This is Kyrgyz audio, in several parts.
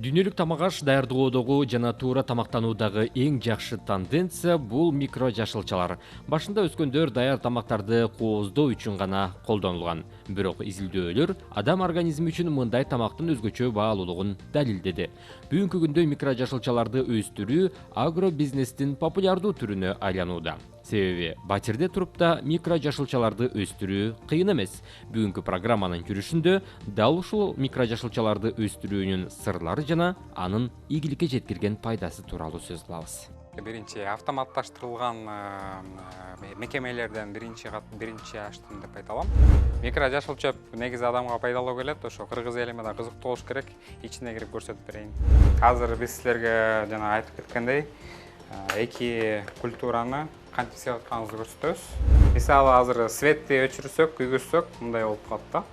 Дүйнөлүк тамак аш даярдоодогу жана туура тамактануудагы эң жакшы тенденция бул микро жашылчалар. Башында өскөндөр даяр тамактарды кооздоо үчүн гана колдонулган. Бирок изилдөөлөр адам организми үчүн мындай тамактын өзгөчө баалуулугун далилдеди. Бүгүнкү күндө микро жашылчаларды өстүрүү агробизнестин популярдуу түрүнө айланууда. Себеби батирде туруп да микро жашылчаларды өстүрүү кыйын эмес. Бүгүнкү программанын жүрүшүндө дал ушул микро жашылчаларды өстүрүүнүн сырлары жана анын ийгиликке жеткирген пайдасы тууралуу сөз кылабыз. Биринчи автоматташтырылган мекемелерден биринчи аштым деп айта алам. Микро жашыл чөп негизи адамга пайдалуу келет, ошо кыргыз элиме да кызыктуу болуш керек. Ичине кирип көрсөтүп берейин. Азыр биз силерге жана айтып кеткендей, эки культураны кантип сеп атканыбызды көрсөтөбүз. Мисалы азыр светти өчүрсөк, күйгүзсөк, мындай болуп калат да.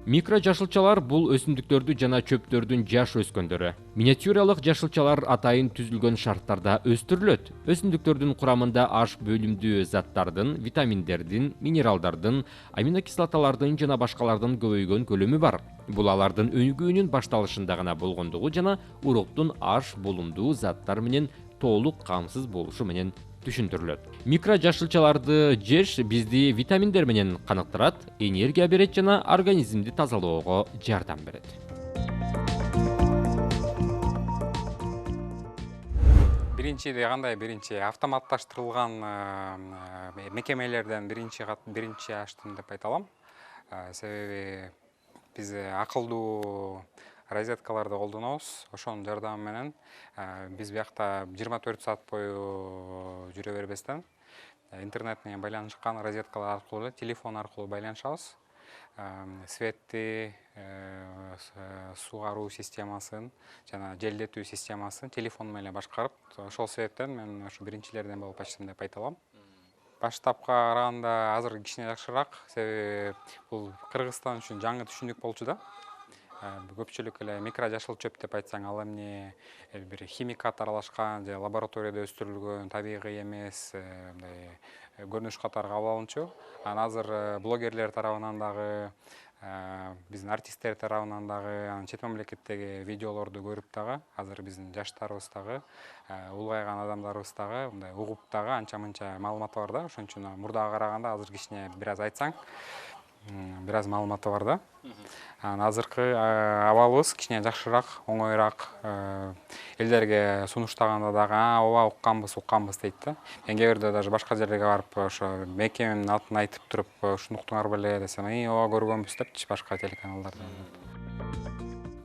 Микро жашылчалар бул өсүмдүктөрдү жана чөптөрдүн жаш өскөндөрү. Миниатюралык жашылчалар атайын түзүлгөн шарттарда өстүрүлөт. Өсүмдүктөрдүн курамында аш бөлүмдүү заттардын, витаминдердин, минералдардын, аминокислоталардын жана башкалардын көбөйгөн көлөмү бар. Бул алардын өнүгүүнүн башталышында гана болгондугу жана уруктун аш булумдуу заттар менен толук камсыз болушу менен түшүндүрүлөт. Микро жашылчаларды жеш бизди витаминдер менен каныктырат, энергия берет жана организмди тазалоого жардам берет. Биринчи автоматташтырылган мекемелерден биринчи аштым деп айта алам. Себеби биз акылдуу розеткаларды колдонобуз. Ошонун жардамы менен биз биякта 24 саат бою жүрө бербестен интернет менен байланышкан розеткалар аркылуу, телефон аркылуу байланышабыз. Светти, сугаруу системасын жана желдетүү системасын телефон менен башкарып, ошол себептен мен ошо биринчилерден болуп ачтым деп айта алам. Баштапка караганда азыр кичине жакшыраак, себеби бул Кыргызстан үчүн жаңы түшүнүк болчу да. Көпчүлүк эле микро жашыл чөп деп айтсаң, ал эмне бир химикат аралашкан же лабораторияда өстүрүлгөн, табигый эмес, мындай көрүнүш катары кабыл алынчу. Анан азыр блогерлер тарабынан дагы, биздин артисттер тарабынан дагы, чет мамлекеттеги видеолорду көрүп дагы, азыр биздин жаштарыбыз дагы, улгайган адамдарыбыз дагы мындай угуп дагы анча-мынча маалыматы бар да. Ошон үчүн мурдага караганда азыр кичине бир аз айтсаң, бир аз маалыматы бар да. Анан азыркы абалыбыз кичине жакшыраак, оңоюраак, элдерге сунуштаганда дагы ооба укканбыз дейт да. Мен кээ бирде даже башка жерлерге барып, ошо мекеменин атын айтып туруп, ушуну уктуңар беле десем, ооба көргөнбүз депчи башка телеканалдарда.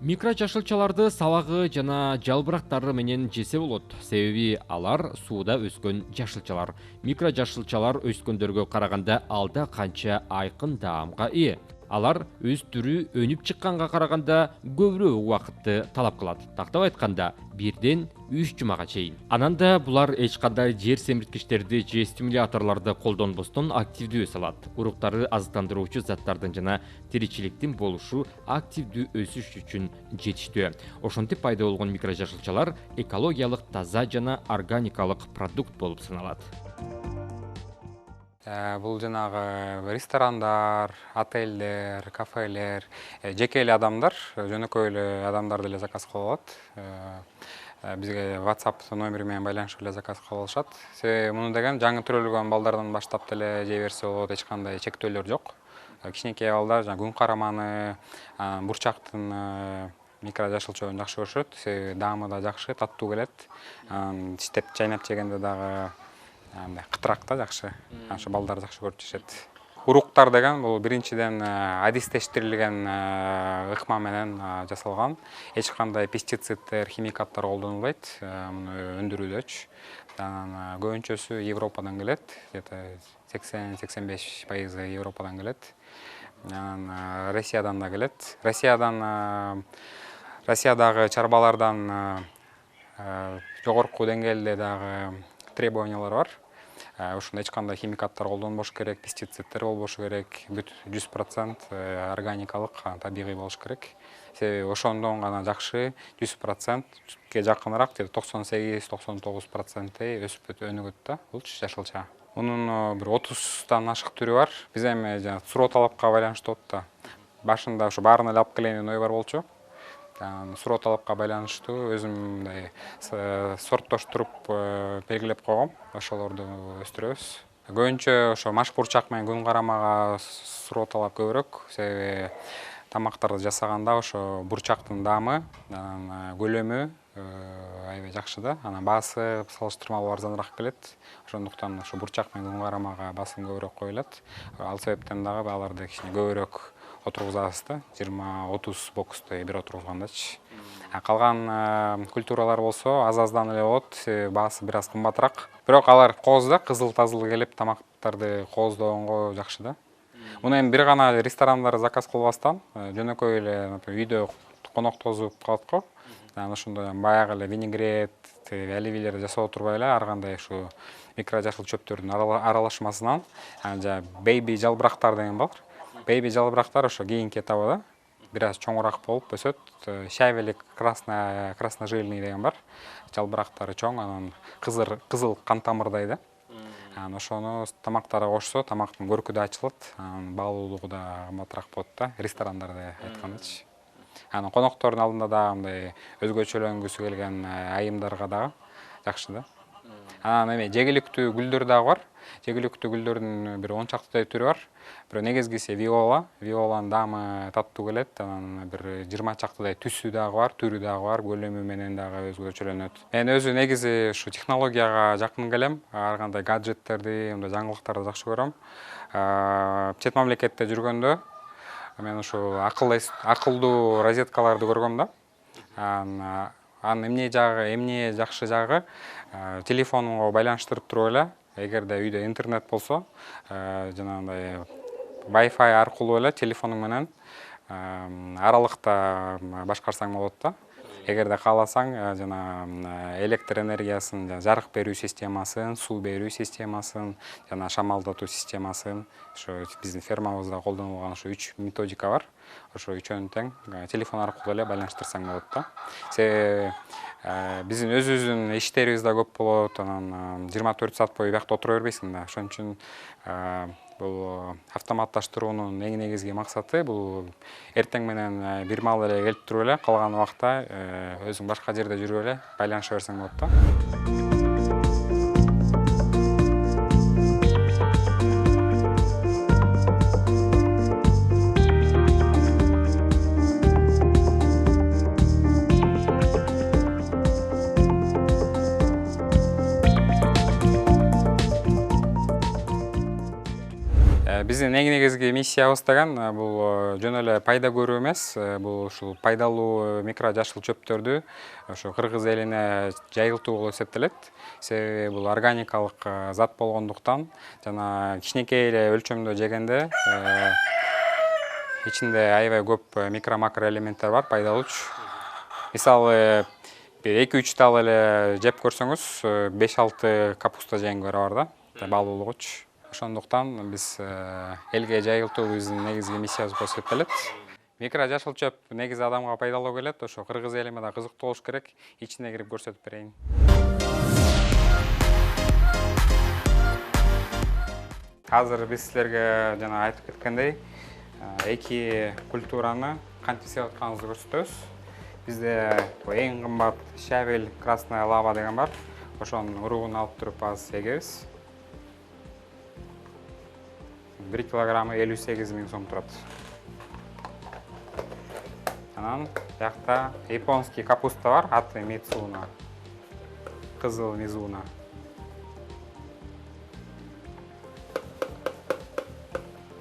Микро жашылчаларды сабагы жана жалбырактары менен жесе болот. Себеби алар сууда өскөн жашылчалар. Микро жашылчалар өскөндөргө караганда алда канча айкын даамга ээ. Алар өз түрү өнүп чыкканга караганда көбүрөөк убакытты талап кылат. Тактап айтканда 1-3 жумага чейин. Анан булар эч кандай жер семирткичтерди же стимуляторлорду колдонбостон активдүү өсө алат. Уруктары азыктандыруучу заттардын жана тиричиликтин болушу активдүү өсүш үчүн жетиштүү. Ошентип пайда болгон микро жашылчалар экологиялык таза жана органикалык продукт болуп саналат. Бул жанагы ресторандар, отелдер, кафелер, жеке эле адамдар, жөнөкөй эле адамдар деле заказ кыла алат. Бизге WhatsApp номери менен байланышып эле заказ кыла алышат. Себеби муну деген жаңы төрөлгөн балдардан баштап деле жей берсе болот, эч кандай чектөөлөр жок. Кичинекей балдар күн караманы, бурчактын микро жашыл чөбүн жакшы көрүшөт. Себеби даамы да жакшы, таттуу келет. Тиштеп чайнап жегенде дагы кытыраак да жакшы. Ошо балдар жакшы көрүп жешет. Уруктар деген бул биринчиден адистештирилген ыкма менен жасалган. Эч кандай пестициддер, химикаттар колдонулбайт муну өндүрүүдөчү. Анан көбүнчөсү Европадан келет. Где-то 80-85% Европадан келет. Анан Россиядан да келет. Россиядагы чарбалардан жогорку деңгээлде дагы требованиялар бар. ошондо эч кандай химикаттар колдонбош керек, пестициддер болбошу керек, бүт 100% органикалык, табигый болуш керек. Себеби ошондон гана жакшы 100%ке жакыныраак 98-99% өсүп өнүгөт да бул жашылча. Мунун бир 30тан ашык түрү бар. Биз эми суроо талапка байланыштуу болуп да. Башында ошо баарын эле алып келейин деген ой бар болчу. Суроо талапка байланыштуу өзүм мындай сорттоштуруп белгилеп койгом. Ошолорду өстүрөбүз. Көбүнчө ошо маш бурчак менен күн карамага суроо талап көбүрөөк. Себеби тамактарды жасаганда ошо бурчактын даамы, анан көлөмү аябай жакшы да. Анан баасы салыштырмалуу арзаныраак келет. Ошондуктан ошо бурчак менен күн карамага басым көбүрөөк коюлат. Ал себептен дагы аларды кичине көбүрөөк отургузабыз да. 20-30 бокстой бир отургузгандачы. Калган культуралар болсо аз-аздан эле болот. Баасы бир аз кымбатыраак. Бирок алар кооз да, кызыл-тазыл келип тамактарды кооздогонго жакшы да. Муну эми бир гана ресторандар заказ кылбастан, жөнөкөй эле үйдө конок тозуп калат го. Анан ошондо баягы эле винегрет, оливийлерди жасап отурбай эле ар кандай ушу микро жашыл чөптөрдүн аралашмасынан бейби жалбырактар деген бар. Бейби жалбырактар ошо кийинки этабы да. Бир аз чоңураак болуп өсөт. Шайвелик красножильный деген бар. Жалбырактары чоң, анан кызыл кан тамырдай да. Анан ошону тамактарга кошсо, тамактын көркү да ачылат, анан баалуулугу да кымбатыраак болот да, ресторандарда айткандачы. Анан коноктордун алдында дагы мындай өзгөчөлөнгүсү келген айымдарга дагы жакшы да. Анан эми жегиликтүү гүлдөр дагы бар. Жегиликтүү гүлдөрдүн бир 10 чакты түрү бар. Бирок негизгиси виола. Виоланын даамы таттуу келет. Анан бир 20 чактыдай түсү дагы бар, түрү дагы бар, көлөмү менен дагы өзгөчөлөнөт. Мен өзү негизи ушу технологияга жакын келем. Ар кандай гаджеттерди, мындай жаңылыктарды жакшы көрөм. Чет мамлекетте жүргөндө мен ушу акылдуу розеткаларды көргөм да. Анын эмне жакшы жагы телефонго байланыштырып туруп эле, эгерде үйдө интернет болсо, жанагындай Wi-Fi аркылуу эле телефонуң менен аралыкта башкарсаң болот да. Эгерде кааласаң, жана электр энергиясын, жарык берүү системасын, суу берүү системасын, жана шамалдатуу системасын, ошо биздин фермабызда колдонулган ошо 3 методика бар. Ошо үчөөнү тең телефон аркылуу эле байланыштырсаң болот да. Себеби биздин өзүбүздүн иштерибиз да көп болот, анан 24 саат бою биякта отура бербейсиң да. Ошон үчүн бул автоматташтыруунун эң негизги максаты бул эртең менен бир маал эле келип туруп эле, калган убакта өзүң башка жерде жүрүп эле байланыша берсең болот да. Биздин эң негизги миссиябыз деген бул жөн эле пайда көрүү эмес, бул ушул пайдалуу микро жашыл чөптөрдү ошо кыргыз элине жайылтуу болуп эсептелет. Себеби бул органикалык зат болгондуктан жана кичинекей эле өлчөмдө жегенде ичинде аябай көп микро-макро элементтер бар, пайдалуучу. Мисалы, бир 2-3 тал эле жеп көрсөңүз, 5-6 капуста жегенге барабар да, баалуулугучу. Ошондуктан биз элге жайылтуу биздин негизги миссиябыз болуп эсептелет. Микро жашыл чөп негизи адамга пайдалуу келет, ошо кыргыз элиме да кызыктуу болуш керек. Ичине кирип көрсөтүп берейин. Азыр биз силерге жана айтып кеткендей, эки культураны кантип себеп атканыбызды көрсөтөбүз. Бизде эң кымбат шавель красная лава деген бар. Ошонун уругун алып туруп азыр эгебиз. 1 килограммы 58 000 сом турат. Анан биякта японский капуста бар, аты мицуна. Кызыл мизуна.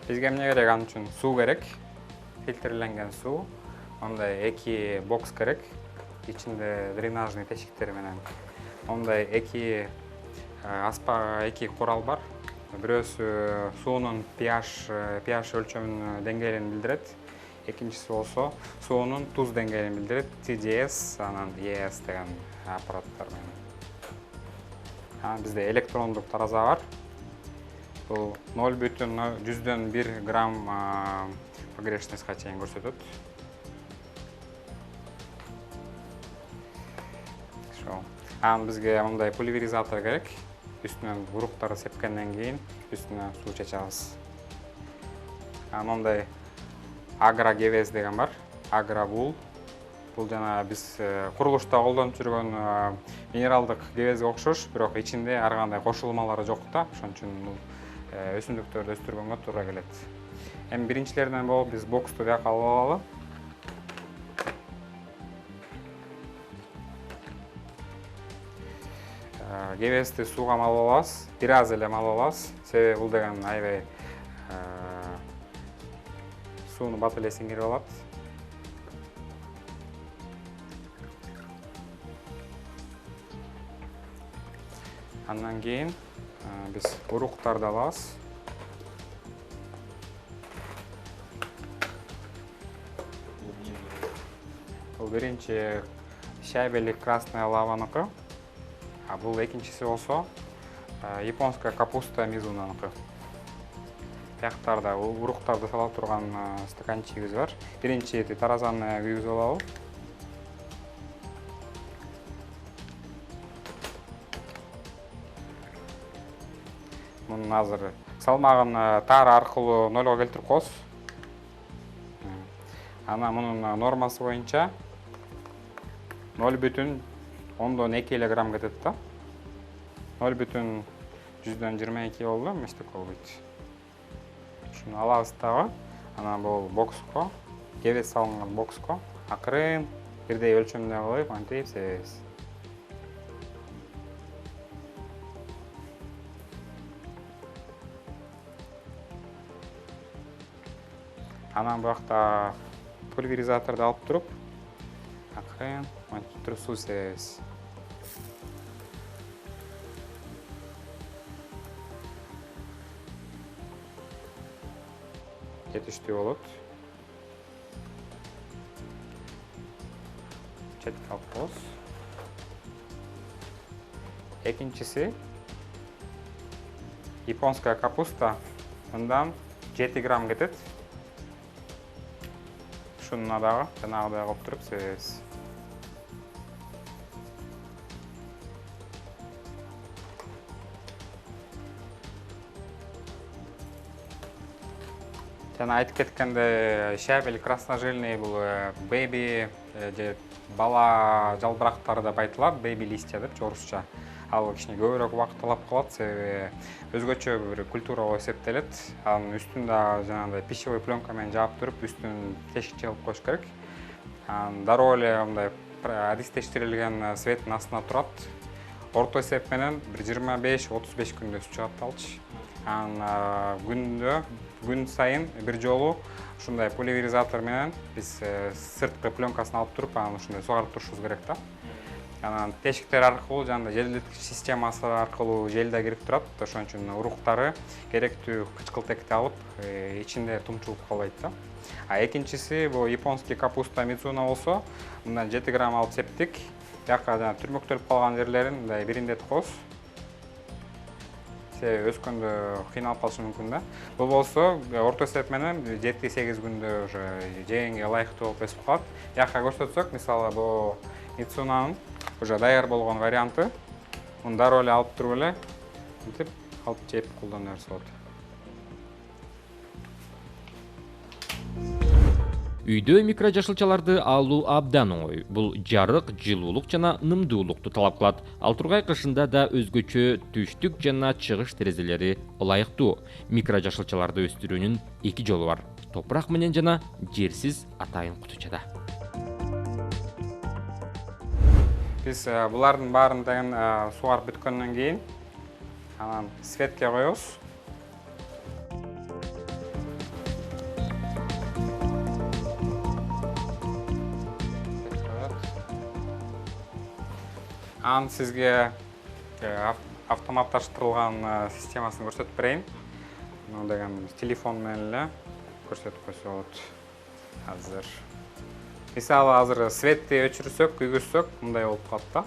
Бизге эмне керек ан үчүн? Суу керек. Фильтрленген суу. Ондай 2 бокс керек. Ичинде дренажный тешиктер менен. Ондай 2 курал бар. Бирөөсү суунун pH өлчөмүнүн деңгээлин билдирет. Экинчиси болсо суунун туз деңгээлин билдирет. TDS, анан ES деген аппараттар менен. Бизде электрондук тараза бар. Бұл 0,1 грамм погрешностьқа чейин көрсөтөт. Ан бізге мындай пульверизатор керек. Үстінен уруктарды сепкенден кейін үстіне суу чачабыз. Мындай Агра Гевез деген бар. Агра Вул. Бұл жана биз курулушта колдонуп жүргөн минералдык гевезге окшош, бирок ичинде ар кандай кошулмалары жок да. Ошон үчүн бул өсүмдүктөрдү өстүргөнгө туура келет. Эми биринчилерден болуп биз боксту бияка алып алалы. Гевезди сууга малып алабыз, бир аз эле малып алабыз. Себеби бул деген аябай сууну бат эле сиңирип алат. Андан кейін біз уруктарды алабыз. Бұл биринчи шайбелик красная лаваныкы. Бұл экинчиси болсо японская капуста мизунаныкы. Тияктарда уруктарды сала турган стаканчигибиз бар. Биринчи таразаны күйгүзүп алалы. Мунун азыр салмагын таар аркылуу 0га келтирип коебуз. Ана мунун нормасы боюнча 0,2 кг кетет да. 0,122 болду, эместек болбойт. Шуну алабыз дагы. Анан бул бокско, гевез салынган бокско акырын бирдей өлчөмдө коюп антип себебиз. Анан бакта пульверизаторду алып туруп, акырын антип туруп суу себебиз. Жетиштүү болот. Четке алып коебуз. Экинчиси японская капуста. Мындан 7 грамм кетет. Шунуна дагы жанагыдай кылып туруп себебиз. Жана айтып кеткенде шайбелик красножильный бул бэби же бала жалбырактары деп айтылат, бэби листья деп орусча. Ал кичине көбүрөөк убакыт алып калат, себеби өзгөчө бир культура болуп эсептелет. Анын үстүндө жанагындай пищевой пленка менен жаап туруп, үстүн тешикче кылып коюш керек. Дароо эле мындай адистештирилген светтин астына турат. Орто эсеп менен бир 25-35 күндө суу чыгат алчы. Күн сайын бир жолу ушундай пульверизатор менен биз сырткы пленкасын алып туруп, анан ушундай сугарып турушубуз керек да. Анан тешиктер аркылуу жана желдеткич системасы аркылуу жел да кирип турат. Ошон үчүн уруктары керектүү кычкылтекти алып, ичинде тумчулуп калбайт да. Экинчиси бул японский капуста мицуна болсо, мындан 7 грамм алып септик. Бияка жана түрмөктөлүп калган жерлерин мындай бириндетип коебуз. Өскөндө кыйналып калышы мүмкүн да. Бул болсо орто эсеп менен 7-8 күндө уже жегенге ылайыктуу болуп өсүп калат. Бияка көрсөтсөк, мисалы бул мицунанын уже даяр болгон варианты. Муну дароо эле алып туруп эле мынтип алып жеп колдоно берсе болот. Үйдө микрожашылчаларды алуу абдан оңой. Бул жарык, жылуулук жана нымдуулукту талап кылат. Ал тургай кышында да өзгөчө түштүк жана чыгыш терезелери ылайыктуу. Микрожашылчаларды өстүрүүнүн 2 жолу бар. Топурак менен жана жерсиз атайын кутучада. Биз булардын баарын деген сугарып бүткөндөн кийин анан светке коебуз. Анан сизге автоматташтырылган системасын көрсөтүп берейин. Муну деген телефон менен эле көрсөтүп койсо болот. Азыр мисалы азыр светти өчүрсөк, күйгүзсөк, мындай болуп калат да.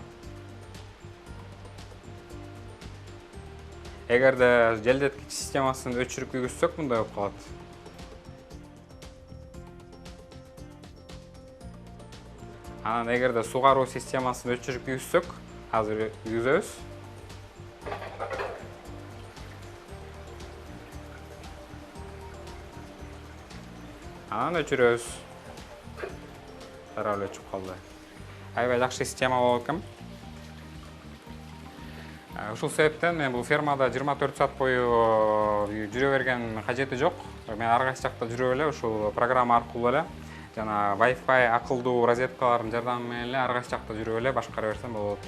Эгерде желдеткич системасын өчүрүп күйгүзсөк, мындай болуп калат. Анан эгерде сугаруу системасын өчүрүп күйгүзсөк, азыр күйгүзөбүз. Анан өчүрөбүз. Дароо эле өчүп калды. Аябай жакшы система болуп экен. Ушул себептен мен бул фермада 24 саат бою жүрө берген кажети жок. Мен ар кайсы жакта жүрүп эле ушул программа аркылуу эле жана Wi-Fi акылдуу розеткалардын жардамы менен эле ар кайсы жакта жүрүп эле башкара берсем болот.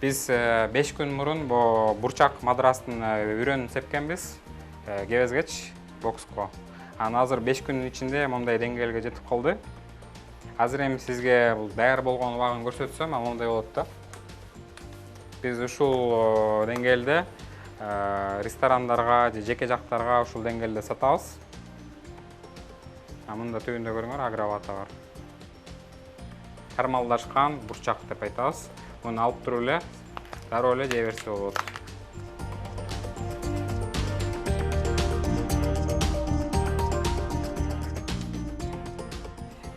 Биз 5 күн мурун бу бурчак мадрастын үрөнүн сепкенбиз, кебезгеч бокско. Анан азыр 5 күнүн ичинде мондай деңгээлге жетип калды. Азыр эми сизге бул даяр болгон убагын көрсөтсөм, мондай болот да. Биз ушул деңгээлде ресторандарга же жеке жактарга ушул деңгээлде сатабыз. Мында төбүндө көрүңөр, агровата бар. Кармалдашкан бурчак деп айтабыз. Муну алып туруп эле, дароо эле жей берсе болот.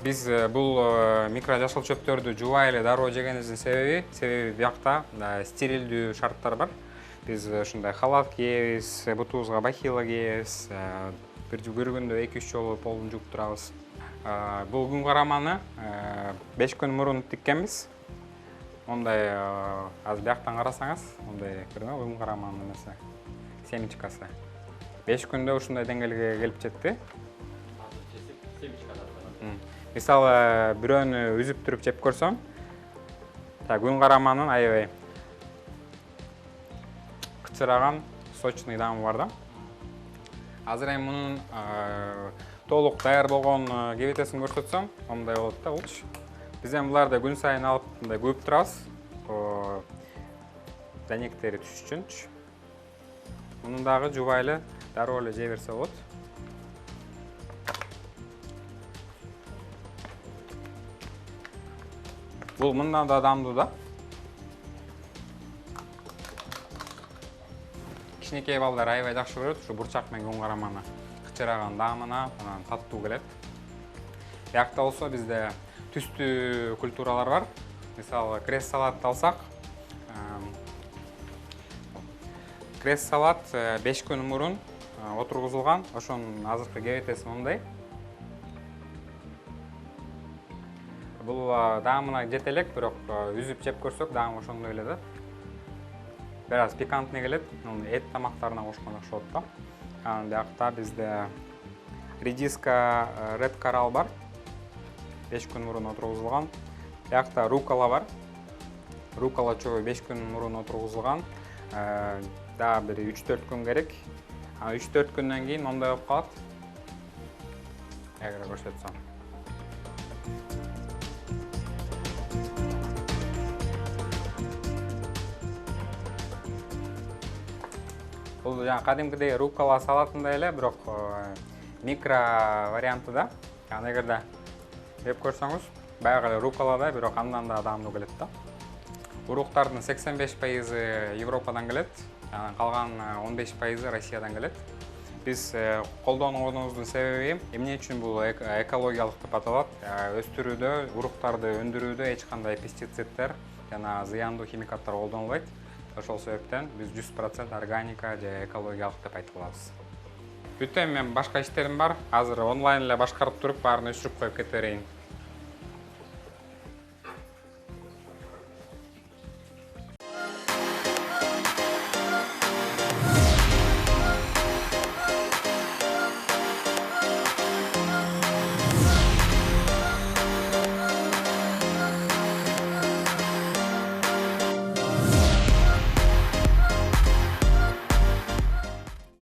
Биз бул микро жашыл чөптөрдү жубай эле дароо жегенибиздин себеби биякта стерилдүү шарттар бар. Биз ушундай халат кийебиз, бутубузга бахила кийебиз, бир күндө 2-3 жолу полун жууп турабыз. Бул күн караманы 5 күн мурун тиккенбиз. Мондай азыр бияктан карасаңыз, мондай көрүнөбү күн караманын эмеси, семечкасы. 5 күндө ушундай деңгээлге келип жетти. Мисалы, бирөөнү үзүп туруп жеп көрсөм, күн караманын аябай кычыраган, сочный даамы бар да. Азыр эми мунун толук даяр болгон кебетесин көрсөтсөм, мондай болот да булчу. Биз эми буларды күн сайын алып мындай көйүп турабыз. Дәнектери түшүш үчүнчү. Мунун дагы жубай эле дароо эле жей берсе болот. Бул мындан да даамдуу да. Кичинекей балдар аябай жакшы көрөт ушу бурчак менен күн караманы. Кычыраган даамына, анан таттуу келет. Биякта болсо бизде түстүү культуралар бар. Мисалы, крес салат алсак, крес салат 5 күн мурун отургузулган, ошонун азыркы кебетеси мондай. Бул даамына жете элек, бирок үзүп жеп көрсөк, даамы ошондой эле да. Бир аз пикантный келет, эт тамактарына кошкон окшоп да. Анан биякта бизде редиска Red Coral бар. 5 күн мурун отургузулган. Биякта рукола бар. Рукола чөбү 5 күн мурун отургузулган. Дагы бир 3-4 күн керек. 3-4 күндөн кийин мондай болуп калат. Эгер көрсөтсөм. Бул кадимкидей рукола салатындай эле, бирок микро варианты да. Эгерде жеп көрсөңүз, баягы эле руколадай, бирок андан да даамдуу келет да. Уруктардын 85% Европадан келет, анан калган 15% Россиядан келет. Биз колдонуубуздун себеби эмне үчүн бул экологиялык деп аталат? Өстүрүүдө, уруктарды өндүрүүдө эч кандай пестициддер жана зыяндуу химикаттар колдонулбайт. Ошол себептен биз 100% органика же экологиялык деп айта алабыз. Бүттү, мен башка иштерим бар. Азыр онлайн эле башкарып туруп, баарын өчүрүп коюп кете берейин.